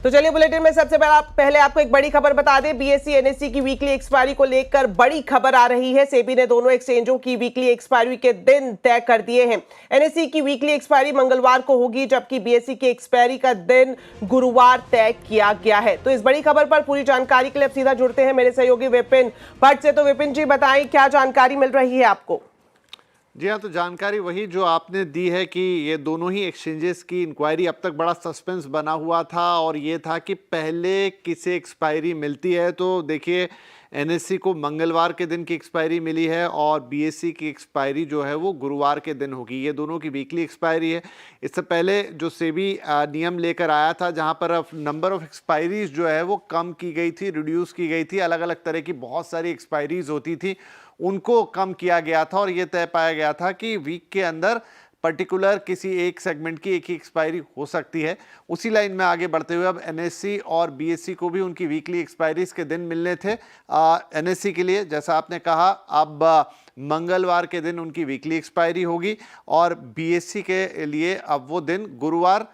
तो चलिए बुलेटिन में सबसे पहले आपको एक बड़ी खबर बता दें। बीएसई एनएससी की वीकली एक्सपायरी को लेकर बड़ी खबर आ रही है। सेबी ने दोनों एक्सचेंजों की वीकली एक्सपायरी के दिन तय कर दिए हैं। एनएससी की वीकली एक्सपायरी मंगलवार को होगी, जबकि बीएसई की एक्सपायरी का दिन गुरुवार तय किया गया है। तो इस बड़ी खबर पर पूरी जानकारी के लिए अब सीधा जुड़ते हैं मेरे सहयोगी विपिन भट्ट से। तो विपिन जी बताएं, क्या जानकारी मिल रही है आपको? जी हाँ, तो जानकारी वही जो आपने दी है कि ये दोनों ही एक्सचेंजेस की इंक्वायरी अब तक बड़ा सस्पेंस बना हुआ था और ये था कि पहले किसे एक्सपायरी मिलती है। तो देखिए, एनएससी को मंगलवार के दिन की एक्सपायरी मिली है और बीएसई की एक्सपायरी जो है वो गुरुवार के दिन होगी। ये दोनों की वीकली एक्सपायरी है। इससे पहले जो सेबी नियम लेकर आया था, जहां पर नंबर ऑफ एक्सपायरीज जो है वो कम की गई थी, रिड्यूस की गई थी, अलग अलग तरह की बहुत सारी एक्सपायरीज होती थी, उनको कम किया गया था और ये तय पाया गया था कि वीक के अंदर पर्टिकुलर किसी एक सेगमेंट की एक ही एक्सपायरी हो सकती है। उसी लाइन में आगे बढ़ते हुए अब एनएससी और बीएसई को भी उनकी वीकली एक्सपायरीज के दिन मिलने थे। एनएससी के लिए जैसा आपने कहा, अब मंगलवार के दिन उनकी वीकली एक्सपायरी होगी और बीएसई के लिए अब वो दिन गुरुवार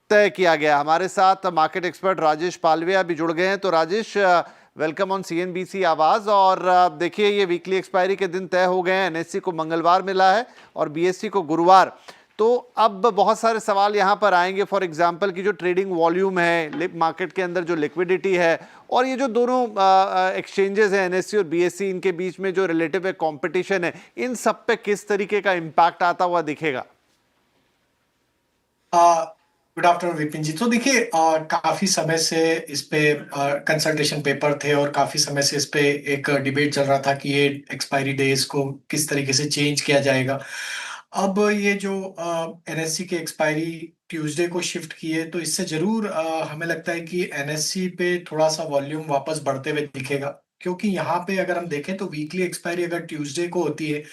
तय किया गया। हमारे साथ मार्केट एक्सपर्ट राजेश पालवे भी जुड़ गए हैं। तो राजेश, वेलकम ऑन सीएनबीसी आवाज। और देखिए, ये वीकली एक्सपायरी के दिन तय हो गए हैं। एनएससी को मंगलवार मिला है और बीएसई को गुरुवार। तो अब बहुत सारे सवाल यहाँ पर आएंगे। फॉर एग्जांपल की जो ट्रेडिंग वॉल्यूम है, मार्केट के अंदर जो लिक्विडिटी है, और ये जो दोनों एक्सचेंजेस हैं एनएससी और बीएसई, इनके बीच में जो रिलेटिव कंपटीशन है, इन सब पे किस तरीके का इम्पैक्ट आता हुआ दिखेगा? गुड आफ्टरनून विपिन जी। तो देखिए, काफी समय से इस पे कंसल्टेशन पेपर थे और काफी समय से इस पे एक डिबेट चल रहा था कि ये एक्सपायरी डेज को किस तरीके से चेंज किया जाएगा। अब ये जो एनएससी की एक्सपायरी ट्यूसडे को शिफ्ट की है, तो इससे जरूर हमें लगता है कि एनएससी पे थोड़ा सा वॉल्यूम वापस बढ़ते हुए दिखेगा। क्योंकि यहाँ पे अगर हम देखें तो वीकली एक्सपायरी अगर ट्यूसडे को होती है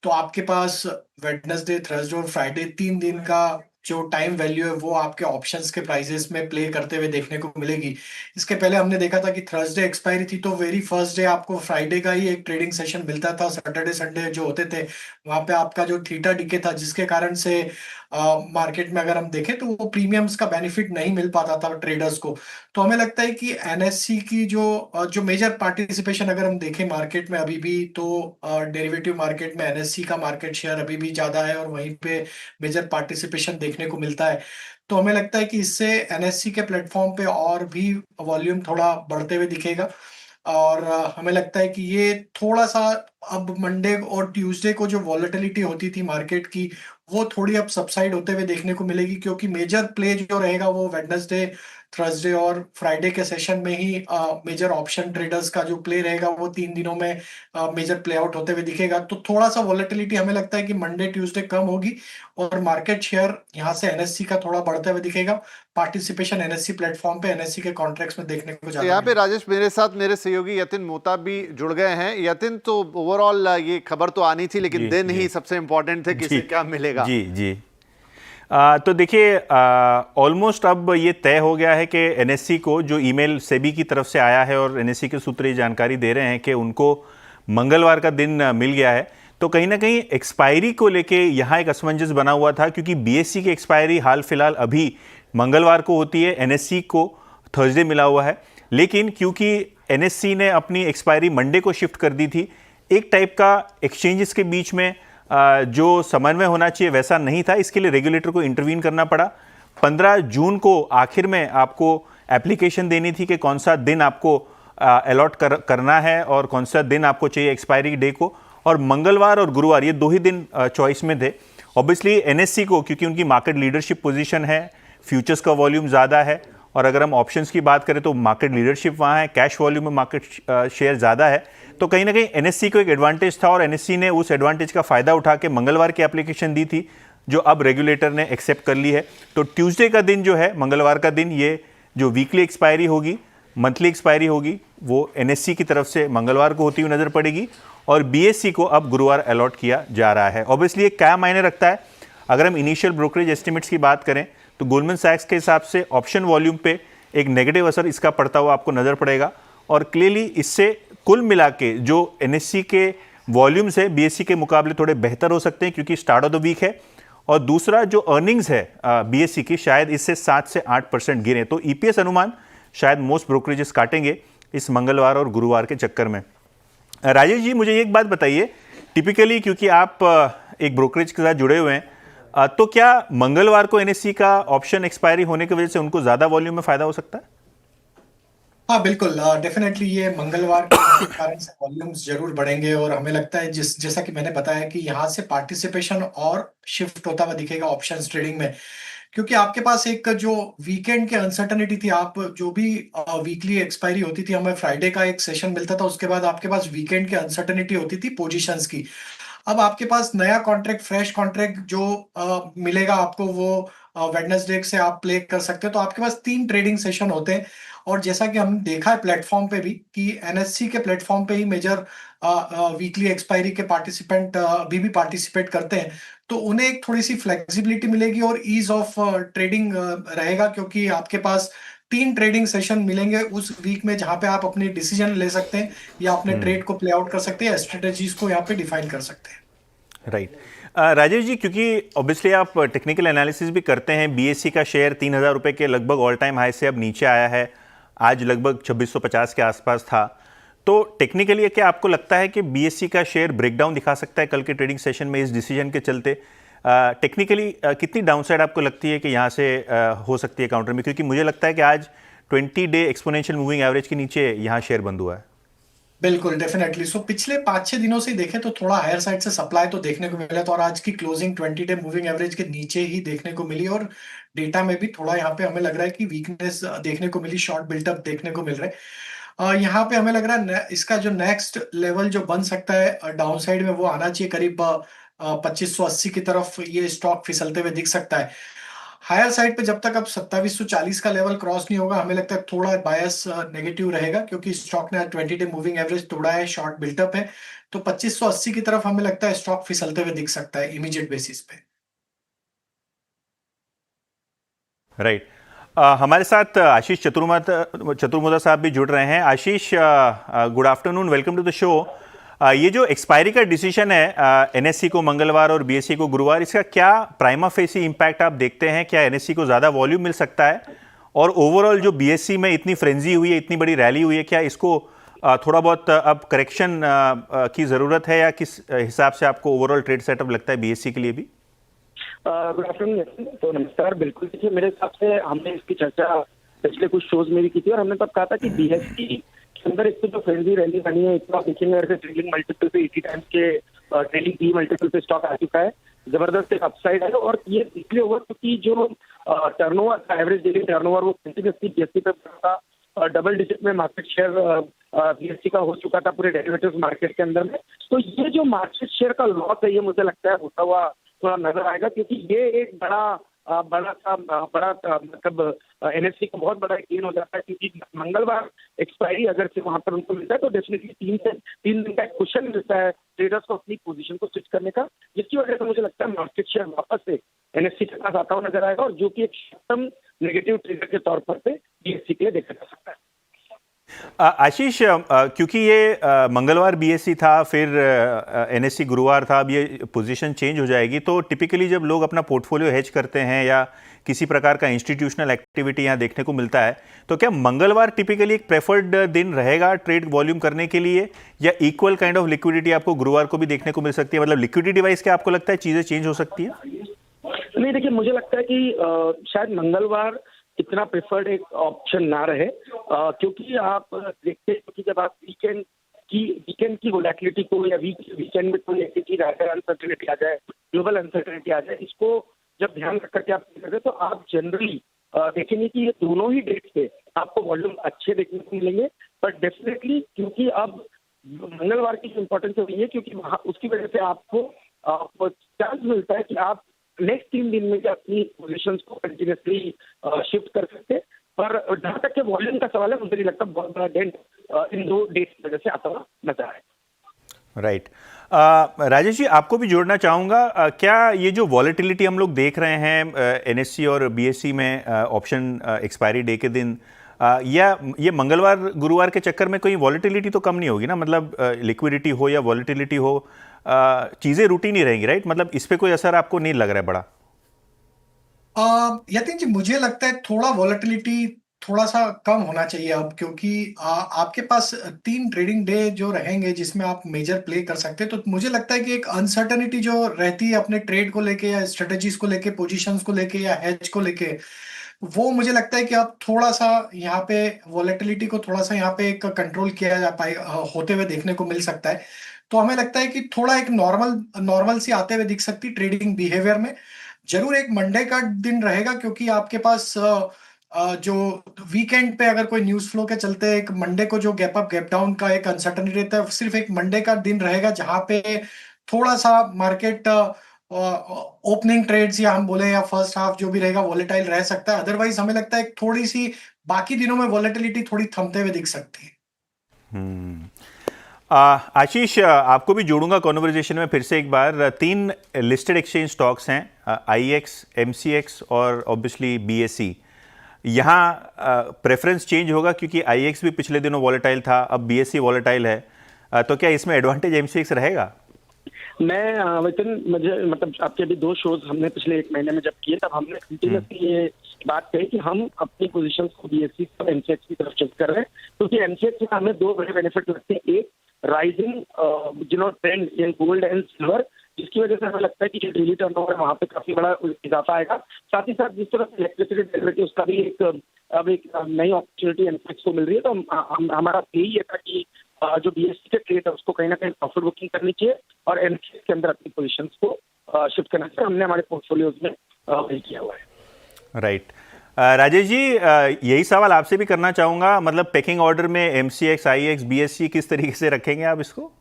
तो आपके पास वेडनेसडे, थर्सडे और फ्राइडे 3 दिन का जो टाइम वैल्यू है वो आपके ऑप्शंस के प्राइसेस में प्ले करते हुए देखने को मिलेगी। इसके पहले हमने देखा था कि थर्सडे एक्सपायरी थी तो वेरी फर्स्ट डे आपको फ्राइडे का ही एक ट्रेडिंग सेशन मिलता था। सैटरडे संडे जो होते थे वहां पे आपका जो थीटा डिके था, जिसके कारण से मार्केट में अगर हम देखें तो वो प्रीमियम्स का बेनिफिट नहीं मिल पाता था ट्रेडर्स को। तो हमें लगता है कि एनएससी की जो मेजर पार्टिसिपेशन अगर हम देखें मार्केट में अभी भी, तो डेरिवेटिव मार्केट में एनएससी का मार्केट शेयर अभी भी ज्यादा है और वहीं पे मेजर पार्टिसिपेशन देखने को मिलता है। तो हमें लगता है कि इससे एनएससी के प्लेटफॉर्म पे और भी वॉल्यूम थोड़ा बढ़ते हुए दिखेगा और हमें लगता है कि ये थोड़ा सा अब मंडे और ट्यूसडे को जो वॉलेटिलिटी होती थी मार्केट की, वो थोड़ी अब सबसाइड होते हुए देखने को मिलेगी। क्योंकि मेजर प्ले जो रहेगा वो वेडनेसडे, थर्सडे और फ्राइडे के सेशन में ही मेजर ऑप्शन ट्रेडर्स का जो प्ले रहेगा वो 3 दिनों में मेजर प्ले आउट होते हुए दिखेगा। तो थोड़ा सा वॉलेटिलिटी हमें लगता है कि मंडे ट्यूसडे कम होगी और मार्केट शेयर यहाँ से एनएससी का थोड़ा बढ़ते हुए दिखेगा। पार्टिसिपेशन एनएससी प्लेटफॉर्म पे एनएससी के कॉन्ट्रैक्ट्स में देखने को यहाँ पे राजेश, मेरे साथ मेरे सहयोगी यतिन मोहताब भी जुड़ गए हैं। यतिन, तो ओवरऑल ये खबर तो आनी थी, लेकिन दिन ही सबसे इंपॉर्टेंट थे, किसे क्या मिलेगा? जी जी। तो देखिए, ऑलमोस्ट अब ये तय हो गया है कि एनएससी को जो ईमेल सेबी की तरफ से आया है और एनएससी के सूत्र ये जानकारी दे रहे हैं कि उनको मंगलवार का दिन मिल गया है। तो कहीं ना कहीं एक्सपायरी को लेके यहाँ एक असमंजस बना हुआ था, क्योंकि बीएससी की एक्सपायरी हाल फिलहाल अभी मंगलवार को होती है, एनएससी को थर्सडे मिला हुआ है। लेकिन क्योंकि एनएससी ने अपनी एक्सपायरी मंडे को शिफ्ट कर दी थी, एक टाइप का एक्सचेंजेस के बीच में जो समन्वय होना चाहिए वैसा नहीं था। इसके लिए रेगुलेटर को इंटरवीन करना पड़ा। 15 जून को आखिर में आपको एप्लीकेशन देनी थी कि कौन सा दिन आपको अलॉट करना है और कौन सा दिन आपको चाहिए एक्सपायरी डे को, और मंगलवार और गुरुवार ये 2 ही दिन चॉइस में थे। ऑब्वियसली एनएससी को, क्योंकि उनकी मार्केट लीडरशिप पोजीशन है, फ्यूचर्स का वॉल्यूम ज़्यादा है, और अगर हम ऑप्शंस की बात करें तो मार्केट लीडरशिप वहाँ है, कैश वॉल्यूम में मार्केट शेयर ज़्यादा है। तो कहीं ना कहीं एनएससी को एक एडवांटेज था और एनएससी ने उस एडवांटेज का फ़ायदा उठा के मंगलवार की एप्लीकेशन दी थी, जो अब रेगुलेटर ने एक्सेप्ट कर ली है। तो ट्यूसडे का दिन जो है, मंगलवार का दिन, ये जो वीकली एक्सपायरी होगी, मंथली एक्सपायरी होगी, वो एनएससी की तरफ से मंगलवार को होती हुई नज़र पड़ेगी और बीएससी को अब गुरुवार अलॉट किया जा रहा है। ऑब्वियसली ये क्या मायने रखता है? अगर हम इनिशियल ब्रोकरेज एस्टिमेट्स की बात करें तो गोल्डमैन सैक्स के हिसाब से ऑप्शन वॉल्यूम पे एक नेगेटिव असर इसका पड़ता हुआ आपको नज़र पड़ेगा, और क्लियरली इससे कुल मिला के जो एनएससी के वॉल्यूम्स है बीएससी के मुकाबले थोड़े बेहतर हो सकते हैं, क्योंकि स्टार्ट ऑफ द वीक है और दूसरा जो अर्निंग्स है बीएससी की शायद इससे 7 से 8% गिरे। तो ईपीएस अनुमान शायद मोस्ट ब्रोकरेजेस काटेंगे इस मंगलवार और गुरुवार के चक्कर में। राजेश जी, मुझे एक बात बताइए, टिपिकली क्योंकि आप एक ब्रोकरेज के साथ जुड़े हुए हैं, तो क्या मंगलवार को एनएससी का ऑप्शन एक्सपायरी होने की वजह से उनको ज्यादा वॉल्यूम में फायदा हो सकता है? हाँ बिल्कुल, डेफिनेटली ये मंगलवार के कारण से वॉल्यूम्स जरूर बढ़ेंगे और हमें लगता है जैसा कि मैंने बताया कि यहाँ से पार्टिसिपेशन और शिफ्ट होता हुआ दिखेगा ऑप्शंस ट्रेडिंग में, क्योंकि आपके पास एक जो वीकेंड की अनसर्टनिटी थी, आप जो भी वीकली एक्सपायरी होती थी, हमें फ्राइडे का एक सेशन मिलता था, उसके बाद आपके पास वीकेंड की अनसर्टनिटी होती थी पोजीशंस की। अब आपके पास नया कॉन्ट्रैक्ट, फ्रेश कॉन्ट्रैक्ट जो मिलेगा आपको, वो वेडनेसडे से आप प्ले कर सकते हो। तो आपके पास 3 ट्रेडिंग सेशन होते हैं और जैसा कि हम देखा है प्लेटफॉर्म पे भी कि एनएससी के प्लेटफॉर्म पे ही मेजर वीकली एक्सपायरी के पार्टिसिपेंट अभी भी पार्टिसिपेट करते हैं, तो उन्हें एक थोड़ी सी फ्लेक्सिबिलिटी मिलेगी और ईज ऑफ ट्रेडिंग रहेगा, क्योंकि आपके पास 3 ट्रेडिंग सेशन मिलेंगे उस वीक में, जहां पे आप अपनी डिसीजन ले सकते हैं या अपने ट्रेड को प्ले आउट कर सकते हैं, स्ट्रेटेजीज को यहाँ पे डिफाइन कर सकते हैं। राइट। राजेश जी, क्योंकि ऑब्वियसली आप टेक्निकल एनालिसिस भी करते हैं, बीएससी का शेयर 3,000 रुपये के लगभग ऑल टाइम हाई से अब नीचे आया है, आज लगभग 2650 के आसपास था। तो टेक्निकली क्या आपको लगता है कि बीएससी का शेयर ब्रेकडाउन दिखा सकता है कल के ट्रेडिंग सेशन में इस डिसीजन के चलते? टेक्निकली कितनी डाउनसाइड आपको लगती है कि यहाँ से हो सकती है काउंटर में? क्योंकि मुझे लगता है कि आज 20 डे एक्सपोनेंशियल मूविंग एवरेज के नीचे यहाँ शेयर बंद हुआ है। बिल्कुल, डेफिनेटली। सो पिछले 5-6 दिनों से देखें तो थोड़ा हायर साइड से सप्लाई तो देखने को मिला था और आज की क्लोजिंग 20 डे मूविंग एवरेज के नीचे ही देखने को मिली और डेटा में भी थोड़ा यहाँ पे हमें लग रहा है कि वीकनेस देखने को मिली, शॉर्ट बिल्टअप देखने को मिल रहा है। यहाँ पे हमें लग रहा है इसका जो नेक्स्ट लेवल जो बन सकता है डाउन साइड में, वो आना चाहिए करीब 2580 की तरफ। ये स्टॉक फिसलते हुए दिख सकता है। हायर साइड पे जब तक अब 2740 का लेवल क्रॉस नहीं होगा, हमें लगता है थोड़ा बायस नेगेटिव रहेगा, क्योंकि स्टॉक ने 20 डे मूविंग एवरेज तोड़ा है, शॉर्ट बिल्टअप है। तो 2580 की तरफ हमें लगता है स्टॉक फिसलते हुए दिख सकता है इमीडिएट बेसिस पे। राइट। हमारे साथ आशीष चतुर्मुदा साहब भी जुड़ रहे हैं। Ashish, good afternoon, welcome to the show. ये जो एक्सपायरी का डिसीजन है एनएससी को मंगलवार और बीएससी को गुरुवार, इसका क्या प्राइमा फेसी इम्पैक्ट आप देखते हैं? क्या एनएससी को ज़्यादा वॉल्यूम मिल सकता है? और ओवरऑल जो बीएससी में इतनी फ्रेंजी हुई है, इतनी बड़ी रैली हुई है, क्या इसको थोड़ा बहुत अब करेक्शन की ज़रूरत है, या किस हिसाब से आपको ओवरऑल ट्रेड सेटअप लगता है बीएससी के लिए भी? Good afternoon. तो नमस्कार। बिल्कुल, देखिए मेरे हिसाब से हमने इसकी चर्चा पिछले कुछ शोज में भी की थी और हमने तब कहा था कि बीएससी के अंदर एक तो जो फ्रेंजी रैली बनी है, इतना देखेंगे अगर ट्रेडिंग मल्टीपल पे 80 टाइम्स के ट्रेडिंग ई मल्टीपल पे स्टॉक आ चुका है, जबरदस्त एक अपसाइड है। और ये इसलिए हुआ क्योंकि जो टर्नओवर था, एवरेज डेली टर्नओवर, वो कंटिन्यूसली बीएससी पे था, डबल डिजिट में मार्केट शेयर बीएससी का हो चुका था पूरे डेरिवेटिव्स मार्केट के अंदर में। तो ये जो मार्केट शेयर का लॉस है, ये मुझे लगता है होता हुआ थोड़ा नजर आएगा, क्योंकि ये एक बड़ा मतलब एनएससी को बहुत बड़ा गेन हो जाता है, क्योंकि मंगलवार एक्सपायरी अगर से वहां पर उनको मिलता है तो डेफिनेटली 3 दिन का एक क्वेश्चन मिलता है ट्रेडर्स को अपनी पोजीशन को स्विच करने का, जिसकी वजह से मुझे लगता है मार्केट शेयर वापस से एनएससी के पास आता हुआ नजर आएगा, और जो कि एक शॉर्ट टर्म नेगेटिव ट्रेडर के तौर पर बीएससी के लिए देखा जा सकता है। आशीष, क्योंकि ये मंगलवार बीएससी था, फिर एनएससी गुरुवार था, अब ये पोजीशन चेंज हो जाएगी, तो टिपिकली जब लोग अपना पोर्टफोलियो हेज करते हैं या किसी प्रकार का इंस्टीट्यूशनल एक्टिविटी यहाँ देखने को मिलता है, तो क्या मंगलवार टिपिकली एक प्रेफर्ड दिन रहेगा ट्रेड वॉल्यूम करने के लिए, या इक्वल काइंड ऑफ लिक्विडिटी आपको गुरुवार को भी देखने को मिल सकती है? मतलब लिक्विडिटी वाइज क्या आपको लगता है चीज़ें चेंज हो सकती है? नहीं, देखिए मुझे लगता है कि शायद मंगलवार इतना प्रेफर्ड एक ऑप्शन ना रहे, क्योंकि आप देखते हैं कि जब आप वीकेंड की वोलेटिलिटी को या वीकेंड में कोई ऐसी चीज आ जाए, अनसर्टेनिटी आ जाए, ग्लोबल अनसर्टेनिटी आ जाए, इसको जब ध्यान रख करके आप करते तो आप जनरली देखेंगे कि ये दोनों ही डेट्स पे आपको वॉल्यूम अच्छे देखने को मिलेंगे। बट डेफिनेटली क्योंकि अब मंगलवार की इंपॉर्टेंस हुई है, क्योंकि वहाँ उसकी वजह से आपको चांस मिलता है कि आप नेक्स्ट 3 दिन में अपनी पोजीशंस को कंटिन्यूसली शिफ्ट कर सकते हैं। पर जहां तक के वॉल्यूम का सवाल है, मुझे नहीं लगता बहुत बड़ा डेंट इन 2 डेट्स की वजह से आता हुआ नजर आए। राइट। राजेश जी, आपको भी जोड़ना चाहूँगा, क्या ये जो वॉलेटिलिटी हम लोग देख रहे हैं एनएससी और बीएससी में ऑप्शन एक्सपायरी डे के दिन, या ये मंगलवार गुरुवार के चक्कर में कोई वॉलेटिलिटी तो कम नहीं होगी ना? मतलब लिक्विडिटी हो या वॉलेटिलिटी हो, चीज़ें रूटीन ही रहेंगी, राइट? मतलब इस पर कोई असर आपको नहीं लग रहा है बड़ा? यतिन जी, मुझे लगता है थोड़ा वॉलेटिलिटी थोड़ा सा कम होना चाहिए अब, क्योंकि आपके पास 3 ट्रेडिंग डे जो रहेंगे जिसमें आप मेजर प्ले कर सकते हैं। तो मुझे लगता है कि एक अनसर्टेनिटी जो रहती है अपने ट्रेड को लेके या स्ट्रेटेजीज को लेके, पोजीशंस को लेके या हेज को लेके, वो मुझे लगता है कि आप थोड़ा सा यहाँ पे वॉलेटिलिटी को थोड़ा सा यहाँ पे एक कंट्रोल किया जा पाए होते हुए देखने को मिल सकता है। तो हमें लगता है कि थोड़ा एक नॉर्मल सी आते हुए दिख सकती ट्रेडिंग बिहेवियर में। जरूर एक मंडे का दिन रहेगा, क्योंकि आपके पास जो वीकेंड पे अगर कोई न्यूज फ्लो के चलते एक मंडे को जो गैप अप गैप डाउन का एक अनसर्टनिटी रहता है, सिर्फ एक मंडे का दिन रहेगा जहां पे थोड़ा सा मार्केट ओपनिंग ट्रेड्स या हम बोले या फर्स्ट हाफ जो भी रहेगा वॉलेटाइल रह सकता है। अदरवाइज हमें लगता है थोड़ी सी बाकी दिनों में वॉलेटिलिटी थोड़ी थमते हुए दिख सकती है। आशीष, आपको भी जोड़ूंगा कॉन्वर्जेशन में फिर से एक बार। 3 लिस्टेड एक्सचेंज स्टॉक्स हैं, IEX, MCX और ऑब्वियसली BSE। यहाँ प्रेफरेंस चेंज होगा क्योंकि IEX भी पिछले दिनों वॉलेटाइल था, अब BSE वॉलेटाइल है, तो क्या इसमें एडवांटेज MCX रहेगा? मैं वैतन मुझे मतलब आपके अभी 2 शोज हमने पिछले 1 महीने में जब किए, तब हमने कंटिन्यूसली ये बात कही कि हम अपनी पोजीशंस को BSE और MCX की तरफ शिफ्ट कर रहे हैं, क्योंकि MCX से हमें 2 बड़े बेनिफिट लगते हैं। एक, rising trend in gold and silver, जिसकी वजह से हमें लगता है कि जो डेली टर्नओवर है वहाँ पे काफी बड़ा इजाफा आएगा। साथ ही साथ जिस तरह से इलेक्ट्रिसिटी डेरिवेटिव्स का भी एक नई अपॉर्चुनिटी MCX को मिल रही है, तो हमारा यही है था कि जो BSE के ट्रेड है उसको कहीं ना कहीं प्रॉफिट बुकिंग करनी चाहिए और MCX के अंदर अपनी पोजीशंस को शिफ्ट करना चाहिए। हमने हमारे पोर्टफोलियोज में वही किया हुआ है। राइट। राजेश जी, यही सवाल आपसे भी करना चाहूंगा, मतलब पैकिंग ऑर्डर में MCX, IEX, BSE किस तरीके से रखेंगे आप इसको?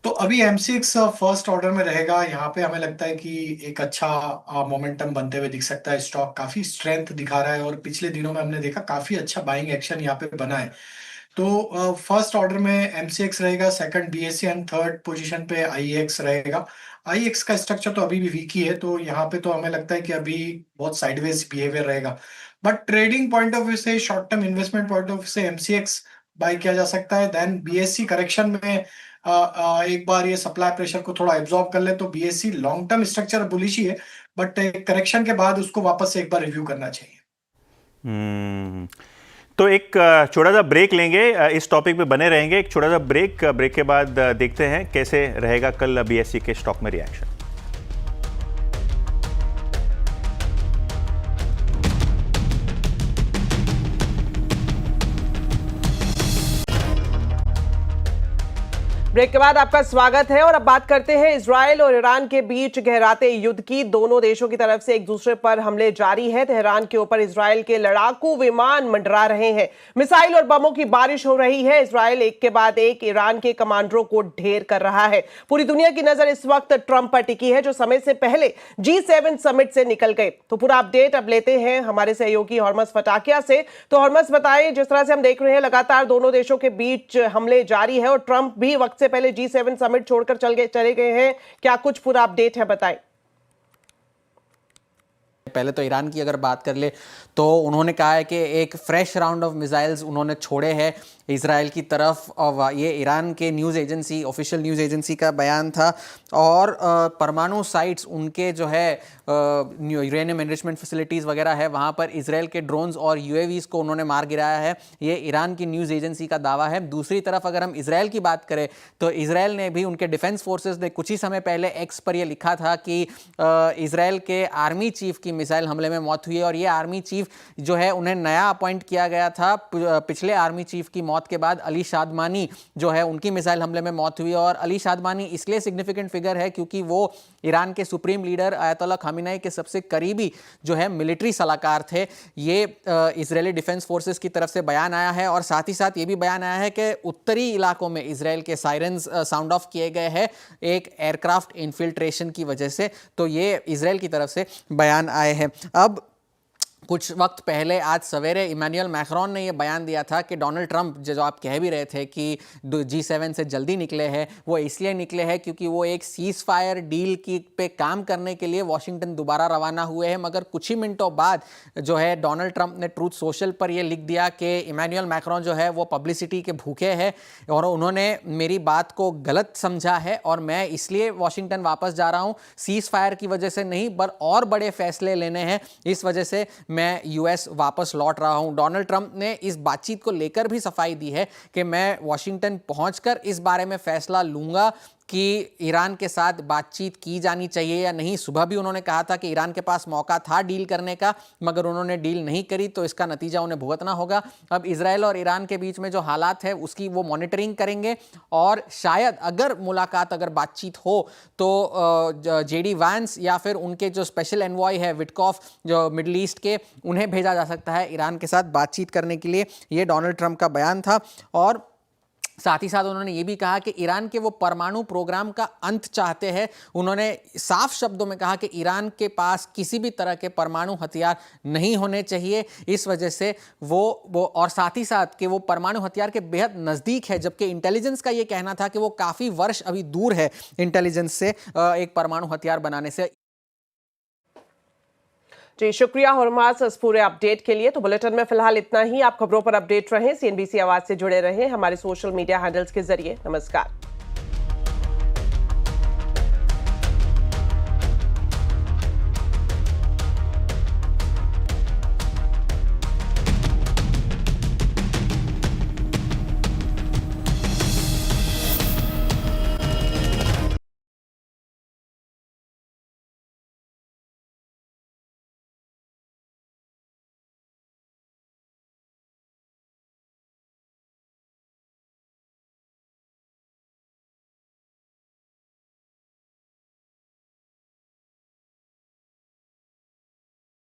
तो अभी MCX फर्स्ट ऑर्डर में रहेगा। यहाँ पे हमें लगता है कि एक अच्छा मोमेंटम बनते हुए दिख सकता है। स्टॉक काफी स्ट्रेंथ दिखा रहा है और पिछले दिनों में हमने देखा काफी अच्छा बाइंग एक्शन यहाँ पे बना है। तो फर्स्ट ऑर्डर में MCX रहेगा, second BSE and third position पे IEX रहेगा। IEX का स्ट्रक्चर तो अभी भी वीक ही है, तो यहाँ पे तो हमें लगता है कि अभी बहुत साइडवेज बिहेवियर रहेगा। But trading point of view से, short term investment point of view से MCX बाय किया जा सकता है। देन BSE करेक्शन में एक बार ये सप्लाई प्रेशर को थोड़ा एब्जॉर्ब कर ले तो BSE long term structure bullish ही है, बट करेक्शन के बाद उसको वापस से एक बार रिव्यू करना चाहिए। तो एक छोटा सा ब्रेक लेंगे, इस टॉपिक पे बने रहेंगे। एक छोटा सा ब्रेक के बाद देखते हैं कैसे रहेगा कल BSE के स्टॉक में रिएक्शन। ब्रेक के बाद आपका स्वागत है और अब बात करते हैं इजराइल और ईरान के बीच गहराते युद्ध की। दोनों देशों की तरफ से एक दूसरे पर हमले जारी है। तेहरान के ऊपर इजराइल के लड़ाकू विमान मंडरा रहे हैं, मिसाइल और बमों की बारिश हो रही है। इजराइल एक के बाद एक ईरान के कमांडरों को ढेर कर रहा है। पूरी दुनिया की नजर इस वक्त ट्रंप पर टिकी है, जो समय से पहले G7 समिट से निकल गए। तो पूरा अपडेट अब लेते हैं हमारे सहयोगी हरमस फटाकिया से। तो हरमस, बताएं, जिस तरह से हम देख रहे हैं लगातार दोनों देशों के बीच हमले जारी है और ट्रंप भी वक्त से पहले G7 समिट छोड़कर चले गए हैं, क्या कुछ पूरा अपडेट है, बताएं। पहले तो ईरान की अगर बात कर ले तो उन्होंने कहा है कि एक फ्रेश राउंड ऑफ मिसाइल्स उन्होंने छोड़े हैं इजराइल की तरफ, और ये ईरान के news agency, official news agency का बयान था। और परमाणु साइट्स उनके जो है यूरेनियम एनरिचमेंट फैसिलिटीज़ वगैरह है, वहाँ पर इजराइल के ड्रोन्स और UAVs को उन्होंने मार गिराया है। ये ईरान की न्यूज़ एजेंसी का दावा है। दूसरी तरफ अगर हम इजराइल की बात करें तो इजराइल ने भी, उनके डिफेंस फोर्सेस ने कुछ ही समय पहले एक्स पर यह लिखा था कि इजराइल के आर्मी चीफ की मिसाइल हमले में मौत हुई है। और ये आर्मी चीफ जो है उन्हें नया अपॉइंट किया गया था। पिछले आर्मी चीफ की मौत के बाद अली शादमानी जो है उनकी मिसाइल हमले में मौत हुई। और अली शादमानी इसलिए सिग्निफिकेंट फिगर है क्योंकि वो ईरान के सुप्रीम लीडर अयतोल्ला खामेनी के सबसे करीबी जो है मिलिट्री सलाहकार थे। ये इजरायली डिफेंस फोर्सेस की तरफ से बयान आया है। और साथ ही साथ ये भी बयान आया है कि उत्तरी इलाकों में इजराइल के सायरन्स साउंड ऑफ किए गए हैं एक एयरक्राफ्ट इन्फिल्ट्रेशन की वजह से। तो ये इजराइल की तरफ से बयान आए हैं। अब कुछ वक्त पहले आज सवेरे इमैनुअल मैक्रोन ने ये बयान दिया था कि डोनाल्ड ट्रंप जो आप कह भी रहे थे कि G7 से जल्दी निकले हैं, वो इसलिए निकले हैं क्योंकि वो एक सीज फायर डील की पे काम करने के लिए वॉशिंगटन दोबारा रवाना हुए हैं। मगर कुछ ही मिनटों बाद जो है डोनाल्ड ट्रंप ने ट्रूथ सोशल पर ये लिख दिया कि इमैनुअल मैक्रोन जो है वो पब्लिसिटी के भूखे हैं और उन्होंने मेरी बात को गलत समझा है और मैं इसलिए वॉशिंगटन वापस जा रहा हूँ, सीज फायर की वजह से नहीं पर और बड़े फैसले लेने हैं, इस वजह से मैं यूएस वापस लौट रहा हूं। डोनाल्ड ट्रंप ने इस बातचीत को लेकर भी सफाई दी है कि मैं वॉशिंगटन पहुंचकर इस बारे में फैसला लूंगा कि ईरान के साथ बातचीत की जानी चाहिए या नहीं। सुबह भी उन्होंने कहा था कि ईरान के पास मौका था डील करने का, मगर उन्होंने डील नहीं करी तो इसका नतीजा उन्हें भुगतना होगा। अब इजराइल और ईरान के बीच में जो हालात है उसकी वो मॉनिटरिंग करेंगे और शायद अगर मुलाकात, अगर बातचीत हो तो जेडी वैंस या फिर उनके जो स्पेशल एनवॉय है विटकॉफ जो मिडल ईस्ट के, उन्हें भेजा जा सकता है ईरान के साथ बातचीत करने के लिए। ये डोनाल्ड ट्रंप का बयान था और साथ ही साथ उन्होंने ये भी कहा कि ईरान के वो परमाणु प्रोग्राम का अंत चाहते हैं। उन्होंने साफ शब्दों में कहा कि ईरान के पास किसी भी तरह के परमाणु हथियार नहीं होने चाहिए, इस वजह से वो और साथ ही साथ कि वो परमाणु हथियार के बेहद नज़दीक है, जबकि इंटेलिजेंस का ये कहना था कि वो काफ़ी वर्ष अभी दूर है इंटेलिजेंस से एक परमाणु हथियार बनाने से। जी शुक्रिया हुरमास इस पूरे अपडेट के लिए। तो बुलेटिन में फिलहाल इतना ही। आप खबरों पर अपडेट रहें, CNBC आवाज से जुड़े रहें हमारे सोशल मीडिया हैंडल्स के जरिए। नमस्कार।